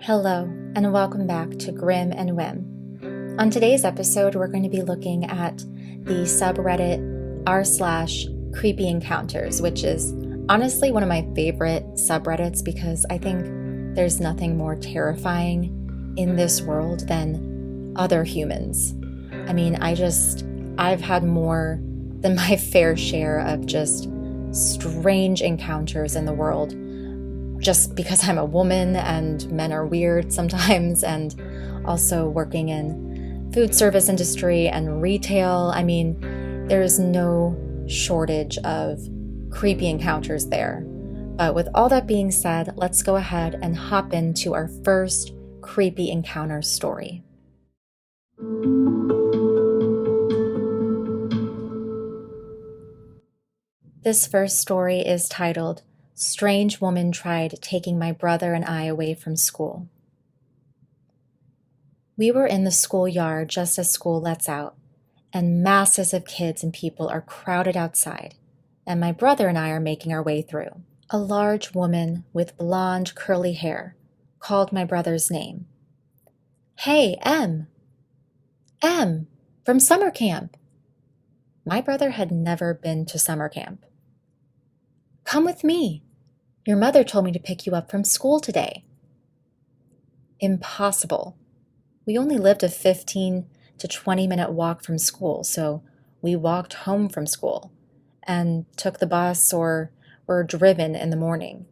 Hello, and welcome back to Grim and Whim. On today's episode, we're going to be looking at the subreddit r/creepyencounters, which is honestly one of my favorite subreddits because I think there's nothing more terrifying in this world than other humans. I mean, I've had more than my fair share of just strange encounters in the world, just because I'm a woman and men are weird sometimes, and also working in food service industry and retail. I mean, there's no shortage of creepy encounters there. But with all that being said, let's go ahead and hop into our first creepy encounter story. This first story is titled, Strange Woman Tried Taking My Brother and I Away from School. We were in the schoolyard just as school lets out, and masses of kids and people are crowded outside, and my brother and I are making our way through. A large woman with blonde, curly hair called my brother's name. "Hey, Em! Em! From summer camp!" My brother had never been to summer camp. "Come with me. Your mother told me to pick you up from school today." Impossible. We only lived a 15 to 20-minute walk from school, so we walked home from school and took the bus or were driven in the morning.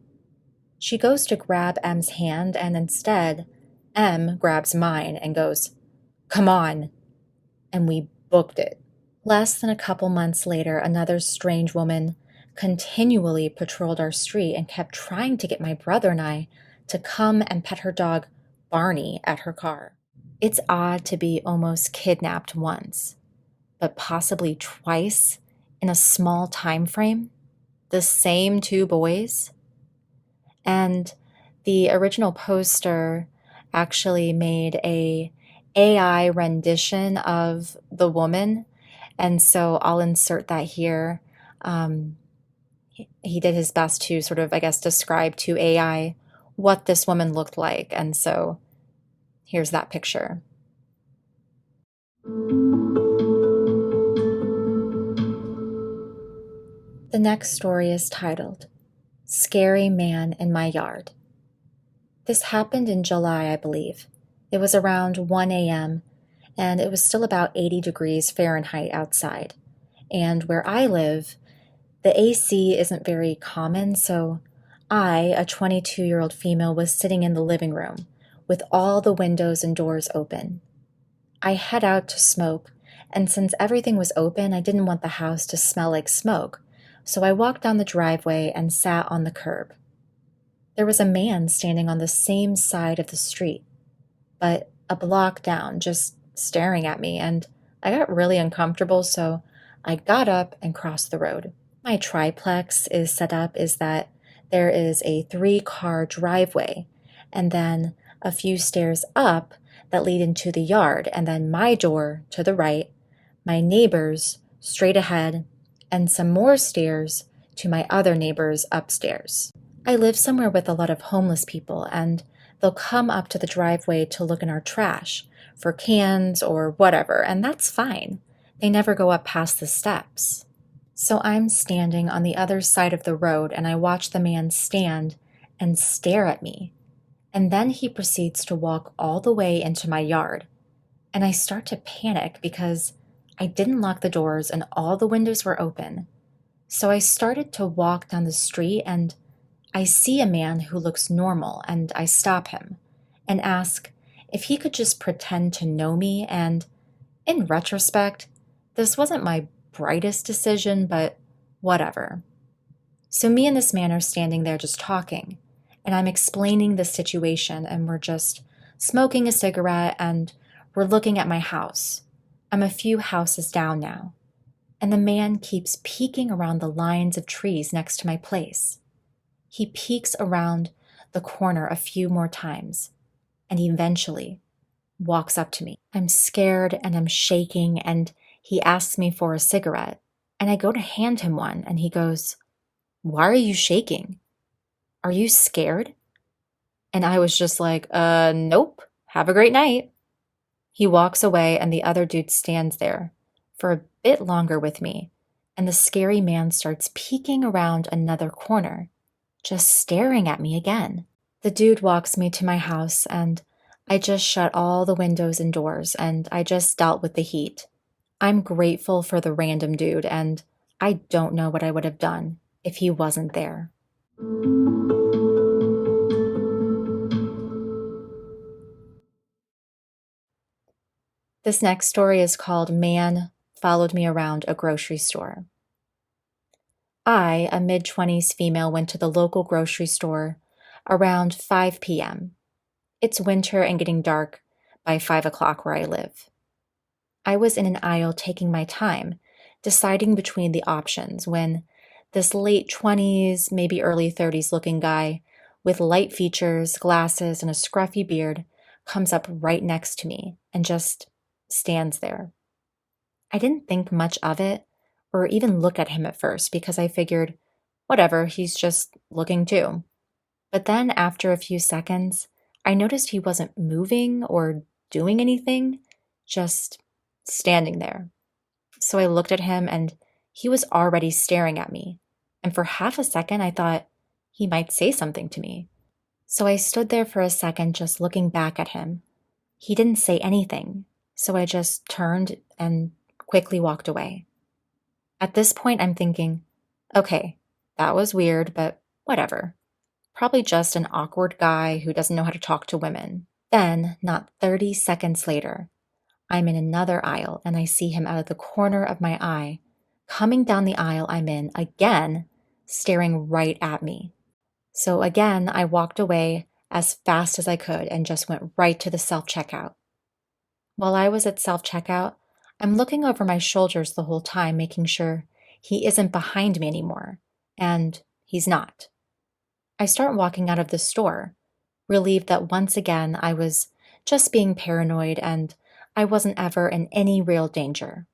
She goes to grab Em's hand, and instead, Em grabs mine and goes, "Come on," and we booked it. Less than a couple months later, another strange woman continually patrolled our street and kept trying to get my brother and I to come and pet her dog, Barney, at her car. It's odd to be almost kidnapped once, but possibly twice in a small time frame. The same two boys. And the original poster actually made a AI rendition of the woman, and so I'll insert that here. He did his best to sort of, describe to AI what this woman looked like. And so here's that picture. The next story is titled, Scary Man in My Yard. This happened in July, I believe. It was around 1 a.m., and it was still about 80 degrees Fahrenheit outside. And where I live, the AC isn't very common, so I, a 22-year-old female, was sitting in the living room with all the windows and doors open. I head out to smoke, and since everything was open, I didn't want the house to smell like smoke, so I walked down the driveway and sat on the curb. There was a man standing on the same side of the street, but a block down, just staring at me, and I got really uncomfortable, so I got up and crossed the road. My triplex is set up is that there is a 3-car driveway and then a few stairs up that lead into the yard, and then my door to the right, my neighbors straight ahead, and some more stairs to my other neighbors upstairs. I live somewhere with a lot of homeless people, and they'll come up to the driveway to look in our trash for cans or whatever, and that's fine. They never go up past the steps. So I'm standing on the other side of the road, and I watch the man stand and stare at me. And then he proceeds to walk all the way into my yard. And I start to panic because I didn't lock the doors and all the windows were open. So I started to walk down the street, and I see a man who looks normal, and I stop him and ask if he could just pretend to know me. And in retrospect, this wasn't my brightest decision, but whatever. So me and this man are standing there just talking, and I'm explaining the situation, and we're just smoking a cigarette, and we're looking at my house. I'm a few houses down now, and the man keeps peeking around the lines of trees next to my place. He peeks around the corner a few more times, and eventually walks up to me. I'm scared and I'm shaking, and he asks me for a cigarette, and I go to hand him one, and he goes, "Why are you shaking? Are you scared?" And I was just like, nope, have a great night. He walks away, and the other dude stands there for a bit longer with me. And the scary man starts peeking around another corner, just staring at me again. The dude walks me to my house, and I just shut all the windows and doors, and I just dealt with the heat. I'm grateful for the random dude, and I don't know what I would have done if he wasn't there. This next story is called Man Followed Me Around a Grocery Store. I, a mid-20s female, went to the local grocery store around 5 p.m. It's winter and getting dark by 5 o'clock where I live. I was in an aisle taking my time, deciding between the options when this late 20s, maybe early 30s looking guy with light features, glasses, and a scruffy beard comes up right next to me and just stands there. I didn't think much of it or even look at him at first because I figured, whatever, he's just looking too. But then after a few seconds, I noticed he wasn't moving or doing anything, just standing there. So I looked at him and he was already staring at me. And for half a second, I thought he might say something to me. So I stood there for a second just looking back at him. He didn't say anything, so I just turned and quickly walked away. At this point, I'm thinking, okay, that was weird, but whatever. Probably just an awkward guy who doesn't know how to talk to women. Then, not 30 seconds later, I'm in another aisle and I see him out of the corner of my eye, coming down the aisle I'm in again, staring right at me. So again, I walked away as fast as I could and just went right to the self-checkout. While I was at self-checkout, I'm looking over my shoulders the whole time, making sure he isn't behind me anymore. And he's not. I start walking out of the store, relieved that once again I was just being paranoid and I wasn't ever in any real danger.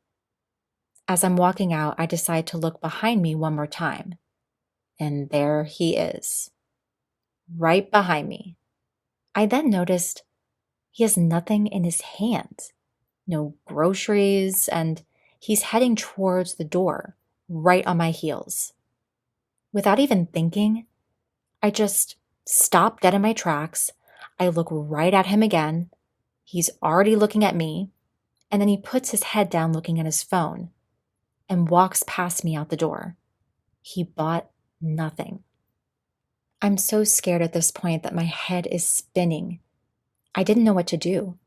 As I'm walking out, I decide to look behind me one more time. And there he is, right behind me. I then noticed he has nothing in his hands, no groceries, and he's heading towards the door, right on my heels. Without even thinking, I just stop dead in my tracks. I look right at him again. He's already looking at me, and then he puts his head down looking at his phone and walks past me out the door. He bought nothing. I'm so scared at this point that my head is spinning. I didn't know what to do.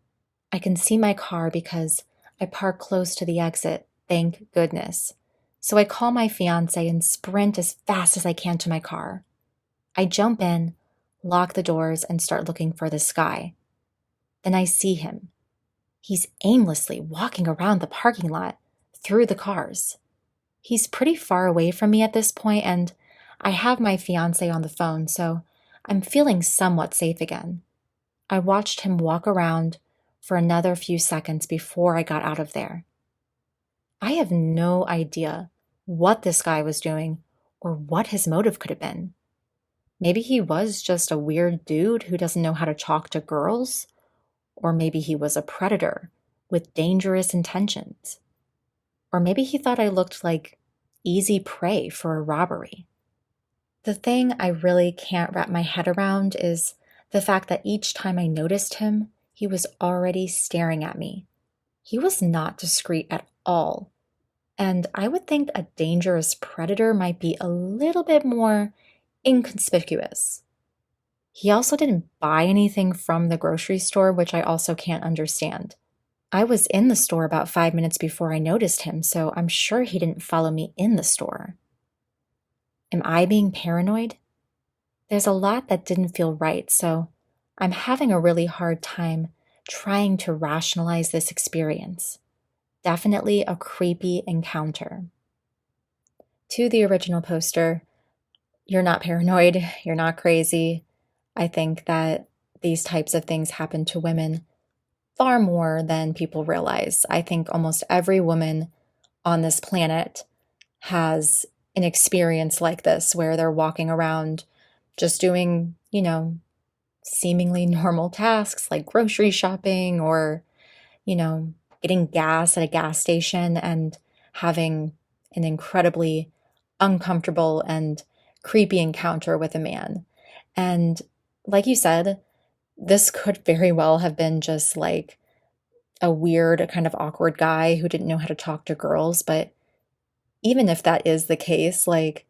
I can see my car because I park close to the exit, thank goodness. So I call my fiance and sprint as fast as I can to my car. I jump in, lock the doors, and start looking for this guy. Then I see him. He's aimlessly walking around the parking lot through the cars. He's pretty far away from me at this point, and I have my fiance on the phone, so I'm feeling somewhat safe again. I watched him walk around for another few seconds before I got out of there. I have no idea what this guy was doing or what his motive could have been. Maybe he was just a weird dude who doesn't know how to talk to girls, or maybe he was a predator with dangerous intentions. Or maybe he thought I looked like easy prey for a robbery. The thing I really can't wrap my head around is the fact that each time I noticed him, he was already staring at me. He was not discreet at all. And I would think a dangerous predator might be a little bit more inconspicuous. He also didn't buy anything from the grocery store, which I also can't understand. I was in the store about 5 minutes before I noticed him, so I'm sure he didn't follow me in the store. Am I being paranoid? There's a lot that didn't feel right, so I'm having a really hard time trying to rationalize this experience. Definitely a creepy encounter. To the original poster, you're not paranoid, you're not crazy. I think that these types of things happen to women far more than people realize. I think almost every woman on this planet has an experience like this where they're walking around just doing, seemingly normal tasks like grocery shopping or, you know, getting gas at a gas station and having an incredibly uncomfortable and creepy encounter with a man. And like you said, this could very well have been just like a weird, kind of awkward guy who didn't know how to talk to girls. But even if that is the case, like,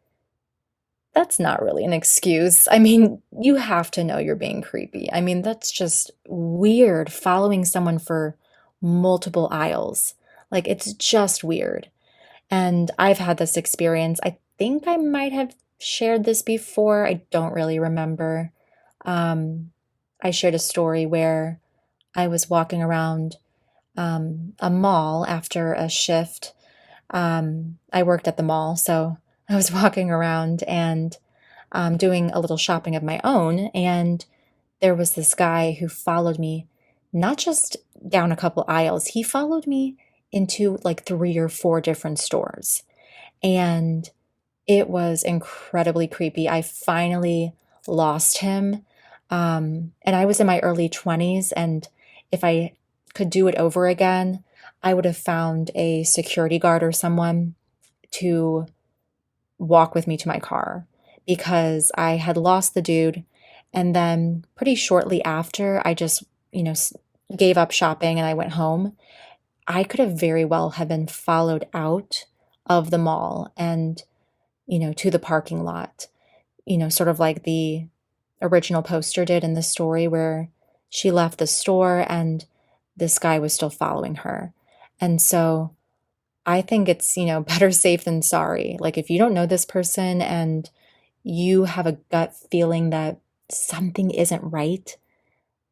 that's not really an excuse. I mean, you have to know you're being creepy. I mean, that's just weird following someone for multiple aisles. Like, it's just weird. And I've had this experience. I think I might have shared this before. I don't really remember. Um, I shared a story where I was walking around a mall after a shift. I worked at the mall, so I was walking around and doing a little shopping of my own. And there was this guy who followed me, not just down a couple aisles, he followed me into like three or four different stores. And it was incredibly creepy. I finally lost him. And I was in my early 20s. And if I could do it over again, I would have found a security guard or someone to walk with me to my car because I had lost the dude. And then pretty shortly after, I just, you know, gave up shopping and I went home. I could have very well have been followed out of the mall and, you know, to the parking lot, you know, sort of like the original poster did in the story where she left the store and this guy was still following her. And so I think it's, you know, better safe than sorry. Like if you don't know this person and you have a gut feeling that something isn't right,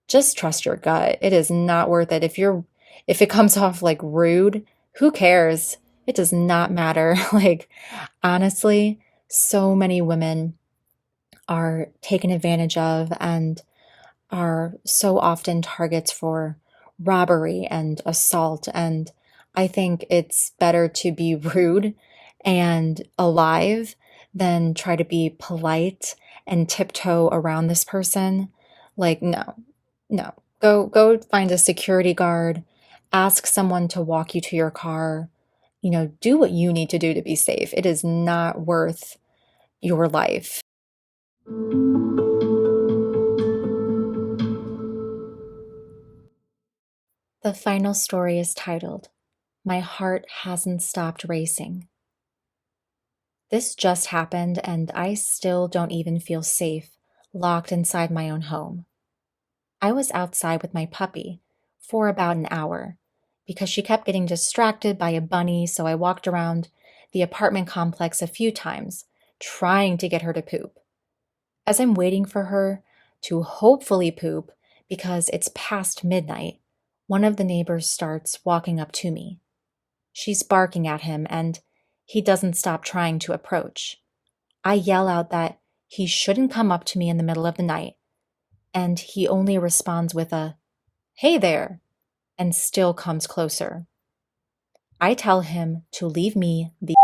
just trust your gut. It is not worth it. If it comes off like rude, who cares? It does not matter. Like honestly, so many women are taken advantage of and are so often targets for robbery and assault. And I think it's better to be rude and alive than try to be polite and tiptoe around this person. Like, no, no. Go find a security guard, ask someone to walk you to your car. You know, do what you need to do to be safe. It is not worth your life. The final story is titled, My Heart Hasn't Stopped Racing. This just happened, and I still don't even feel safe, locked inside my own home. I was outside with my puppy for about an hour because she kept getting distracted by a bunny, so I walked around the apartment complex a few times, trying to get her to poop. As I'm waiting for her to hopefully poop because it's past midnight, one of the neighbors starts walking up to me. She's barking at him, and he doesn't stop trying to approach. I yell out that he shouldn't come up to me in the middle of the night, and he only responds with a, "Hey there," and still comes closer. I tell him to leave me the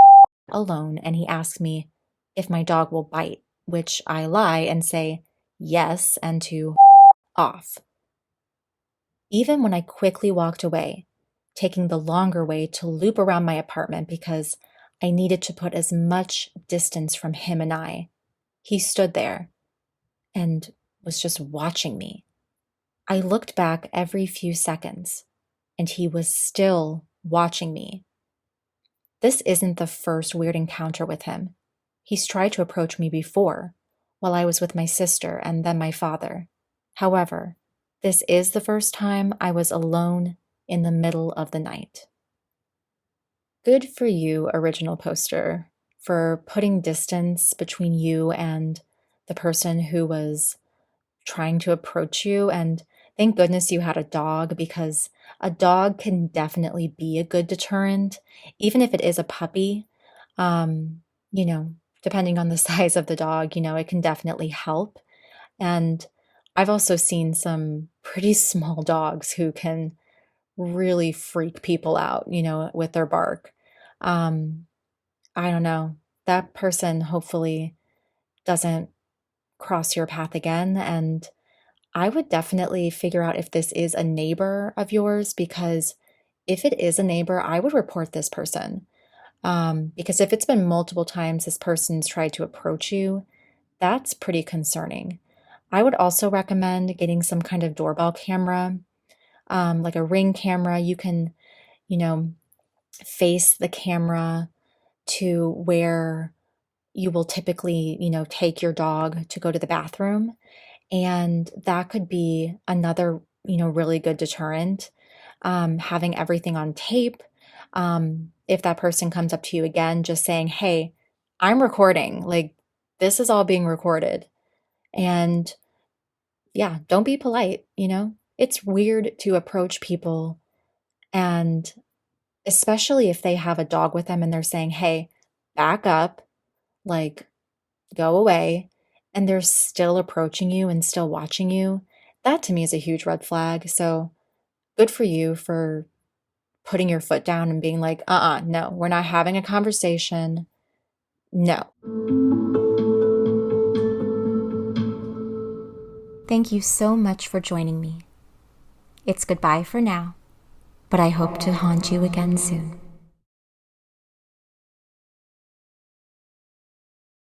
alone, and he asks me if my dog will bite, which I lie and say yes and to off. Even when I quickly walked away, taking the longer way to loop around my apartment because I needed to put as much distance from him and I, he stood there and was just watching me. I looked back every few seconds, and he was still watching me. This isn't the first weird encounter with him. He's tried to approach me before, while I was with my sister and then my father. However, this is the first time I was alone in the middle of the night. Good for you, original poster, for putting distance between you and the person who was trying to approach you. And thank goodness you had a dog because a dog can definitely be a good deterrent, even if it is a puppy. Um, you know, depending on the size of the dog, you know, it can definitely help. And I've also seen some pretty small dogs who can really freak people out, you know, with their bark. Um, I don't know. That person hopefully doesn't cross your path again. And I would definitely figure out if this is a neighbor of yours, because if it is a neighbor, I would report this person. Because if it's been multiple times this person's tried to approach you, that's pretty concerning. I would also recommend getting some kind of doorbell camera, like a Ring camera. You can, you know, face the camera to where you will typically, take your dog to go to the bathroom. And that could be another, really good deterrent. Having everything on tape. If that person comes up to you again, just saying, hey, I'm recording. Like, this is all being recorded. And yeah, don't be polite. It's weird to approach people, and especially if they have a dog with them and they're saying, hey, back up, like, go away, and they're still approaching you and still watching you. That to me is a huge red flag. So good for you for putting your foot down and being like, no, we're not having a conversation. No. Thank you so much for joining me. It's goodbye for now, but I hope to haunt you again soon.